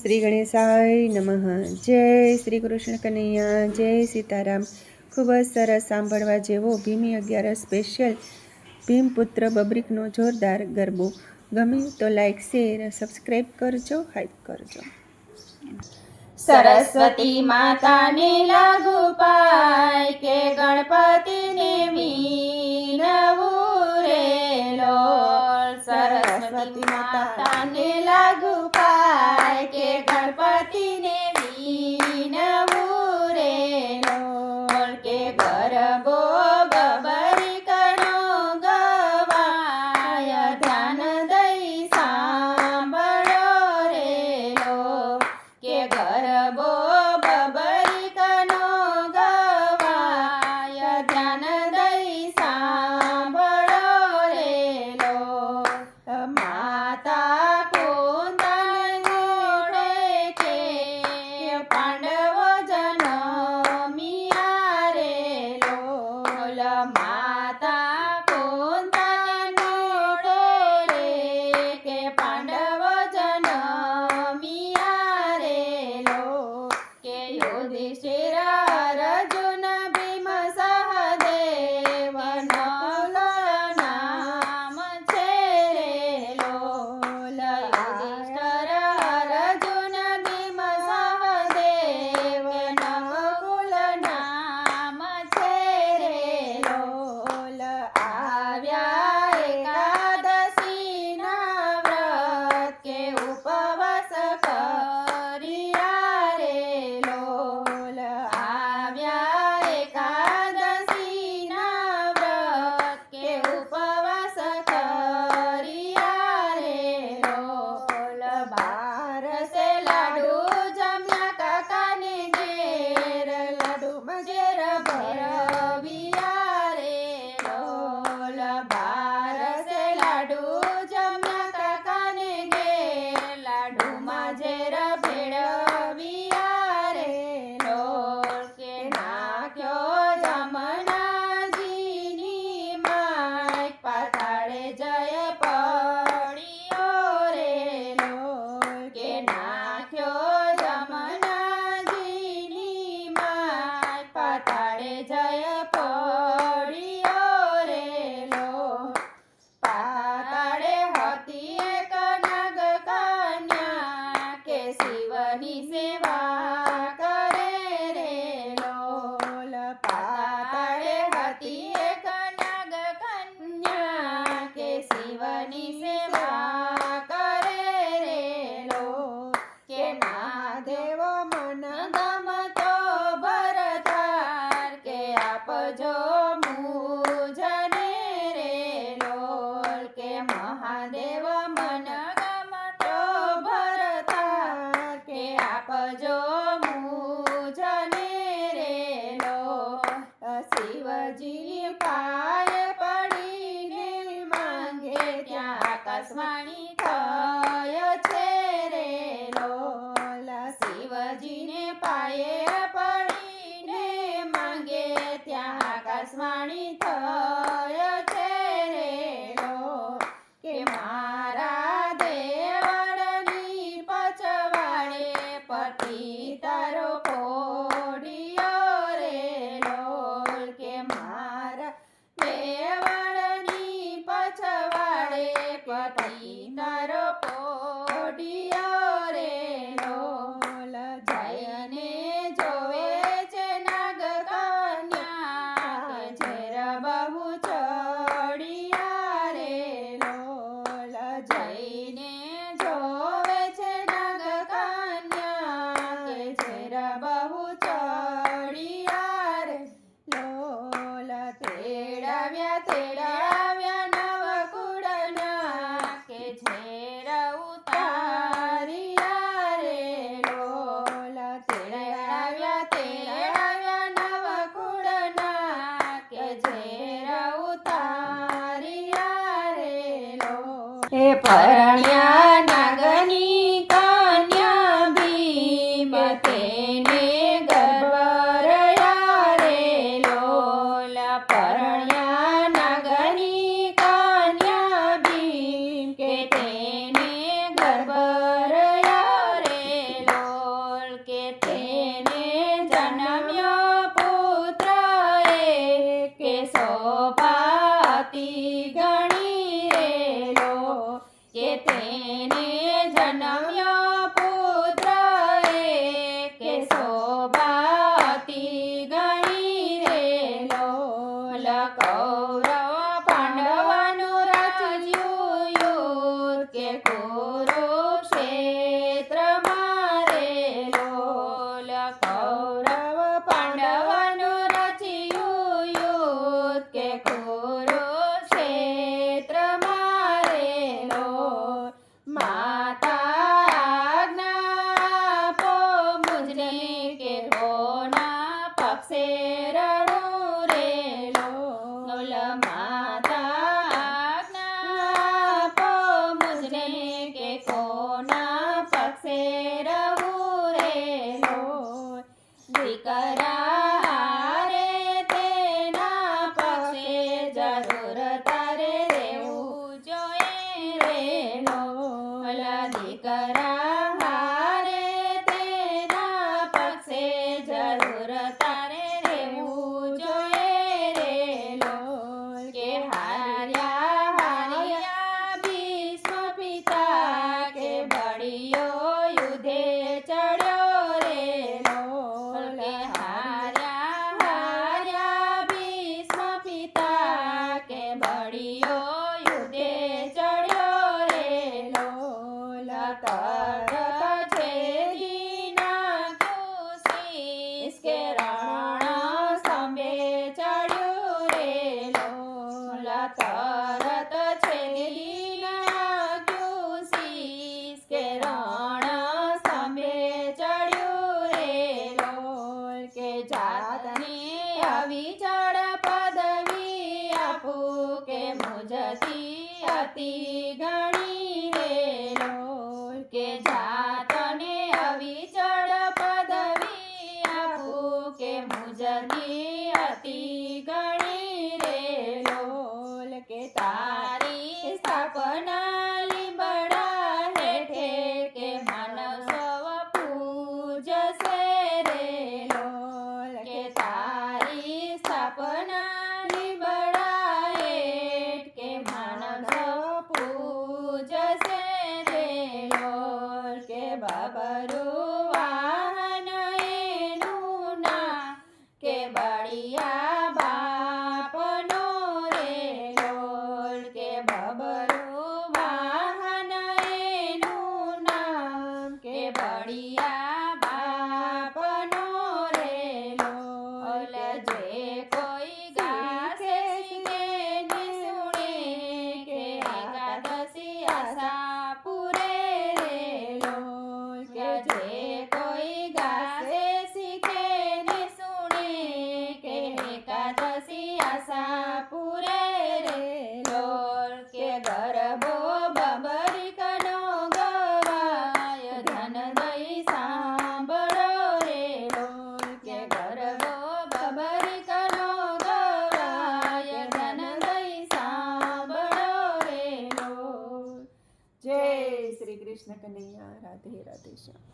શ્રી ગણેશાય નમઃ. જય શ્રી કૃષ્ણ કનૈયા, જય સીતારામ. ખૂબ જ સરસ સાંભળવા જેવો ભીમી 11 સ્પેશિયલ ભીમપુત્ર બબ્રીકનો જોરદાર ગરબો. ગમે તો લાઈક, શેર, સબસ્ક્રાઈબ કરજો, હાઈપ કરજો. સરસ્વતી માતાને લાગુ પાય કે ગણપતિને વીણવું રે લોલ. સરસ્વતી માતાને લાગુ પાય કે ગણપતિને વીણવું રે લોલ. કે ગરબો બબરીકનો ગવાય ધ્યાન દઈ સાંભળો રે લોલ. કે ગરબો બબરીકનો ગવાય ધ્યાન દઈ સાંભળો રે લોલ. માતા કુંદન ગોળે કે પાંડવો જનમિયા રે લોલ. માતા કુંદન ગોળે કે પાંડવો જનમિયા રે લોલ. કે યુધિષ્ઠિર અર્જુન ભીમ સહદેવ નલ નામ છે રે લોલ. યુધિષ્ઠિર અર્જુન ભીમ સહદેવ નકુલ નામ છે રે લોલ. આવ્યા એકાદશીના વ્રત કે ઉપવાસ કર્યા રે લોલ. આવ્યા એકાદશીના વ્રત કે ઉપવાસ કર્યા રે લોલ. બારસે લાડુ જમ્યા કાકાને ઘેર, લાડુમાં ઝેર ભરવિયા રે લોલ. બારસે લાડુ જમ્યા કાકાને ઘેર, લાડુમાં ઝેર ભેળવિયા રે લોલ. કે નાખ્યો જમનાજીની માય, પાતાળે જય પડ્યો રે લોલ. કે નાખ્યો જમનાજીની માય, પાતાળે જય પડ્યો રે લોલ. પાતાળે હતી એક નાગકન્યા કે શિવની સેવા કરે રે લોલ. પાતાળે હતી એક નાગકન્યા કે શિવની સેવા કરે રે લોલ. કે મહાદેવ મન ગમતો ભરતાર, કે આપજો મુજને રે લોલ. કે મહાદેવ મન ગમતો ભરતાર, કે આપજો મુજને રે લોલ. શિવજી પાયે પડીને માંગે ત્યાં આકાશવાણી થય છે રે લોલ. શિવજીને પાયે પડીને માંગે ત્યાં આકાશવાણી થય છે રે લોલ. કે મારા દેવળની પછવાડે પતિ તારો પોડિયો રે લોલ. કે મારા દેવળની પછવાડે પતિ તારો પોડિયો રે લોલ. જયને જોવે છે નાગકન્યા, કે ઝેર બહુ ચડિયા રે લોલ. જયને જોવે છે નાગકન્યા, કે ઝેર બહુ ચડિયા રે લોલ. તેડાવ્યા નવકુળના, કે ઝેર ઉતારિયા રે લોલ. તેડાવ્યા નવકુળના, કે ઝેર ઉતારિયા રે લોલ. હે પરણ્યા નાગની કન્યા ભીમ, તેને ગર્ભ રહ્યા રે લોલ. પરણ્યા નાગની કન્યા ભીમ, કે તેને ગર્ભ રહ્યા રે કરત છે દીનાગ્યું શીશ કે રણ સ્તંભે ચડ્યું રે લોલ કે જાતની અવિચળ પદવી આપું કે મુજથી અતિ ગણી રે લોલ કે જાતને અવિચળ પદવી આપું કે મુજથી અતિ ગણી રે લોલ કે તારી સ્થાપના લીંબડા હેઠે કે માનવ સૌ પૂજશે રે લોલ કે તારી સ્થાપના લીંબડા હેઠ કે માનવ સૌ પૂજશે રે લોલ કે બબરું વાહન એનું ના કે બળિયા બાપનો રે લોલ કે બબરું વાહન એનું નામ કે બળિયા બાપનો રે લોલ જે કોઈ ગાશે કે નિસુણે કે એકાદશી આશા પૂરે રે લોલ કે જે કોઈ ગાશે શીખે નિસુણે કે એકાદશી આશા પૂરે રે લોલ કે ગરબો બબરીકનો ગવાય ધન દઈ સાંભળો રે લોલ કે ગરબો બબરીકનો ગવાય ધન દઈ સાંભળો રે લોલ. જય શ્રી કૃષ્ણ કનૈયા. રાધે રાધે શ્યામ.